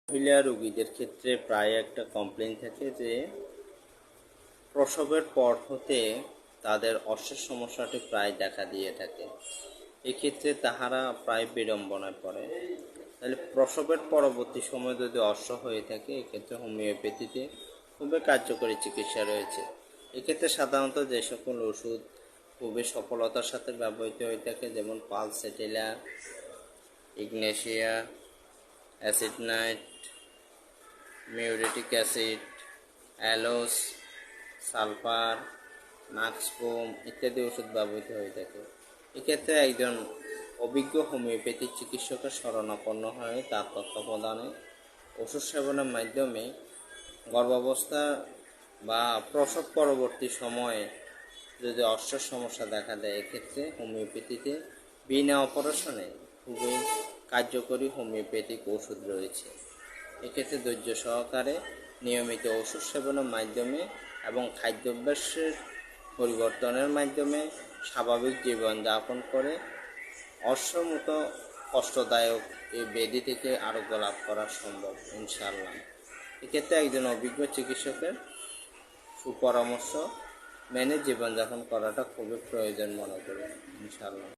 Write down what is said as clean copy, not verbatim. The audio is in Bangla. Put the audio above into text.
মহিলা রোগীদের ক্ষেত্রে প্রায় একটা কমপ্লেইন থাকে যে প্রসবের পর হতে তাদের অর্শের সমস্যাটি প্রায় দেখা দিয়ে থাকে। এক্ষেত্রে তাহারা প্রায় বিড়ম্বনায় পড়ে। তাহলে প্রসবের পরবর্তী সময় যদি অর্শ হয়ে থাকে, এক্ষেত্রে হোমিওপ্যাথিতে খুবই কার্যকরী চিকিৎসা রয়েছে। এক্ষেত্রে সাধারণত যে সকল ওষুধ খুবই সফলতার সাথে ব্যবহৃত হয়ে থাকে, যেমন pulsatilla, ignatia, acid nit, muriatic acid, aloes, sulphur, নাক্সপোম ইত্যাদি ওষুধ ব্যবহৃত হয়ে থাকে। এক্ষেত্রে একজন অভিজ্ঞ হোমিওপ্যাথিক চিকিৎসকের শরণাপন্ন হয়ে তার তত্ত্বাবধানে ওষুধ সেবনের মাধ্যমে গর্ভাবস্থা বা প্রসব পরবর্তী সময়ে যদি অর্শের সমস্যা দেখা দেয়, এক্ষেত্রে হোমিওপ্যাথিতে বিনা অপারেশনে খুবই কার্যকরী হোমিওপ্যাথিক ওষুধ রয়েছে। এক্ষেত্রে ধৈর্য সহকারে নিয়মিত ওষুধ সেবনের মাধ্যমে এবং খাদ্যাভ্যাসের পরিবর্তনের মাধ্যমে স্বাভাবিক জীবনযাপন করে অর্শমতো কষ্টদায়ক এই ব্যাধি থেকে আরোগ্য লাভ করা সম্ভব ইনশাআল্লাহ। এক্ষেত্রে একজন অভিজ্ঞ চিকিৎসকের সুপরামর্শ মেনে জীবনযাপন করাটা খুবই প্রয়োজন মনে করি ইনশাআল্লাহ।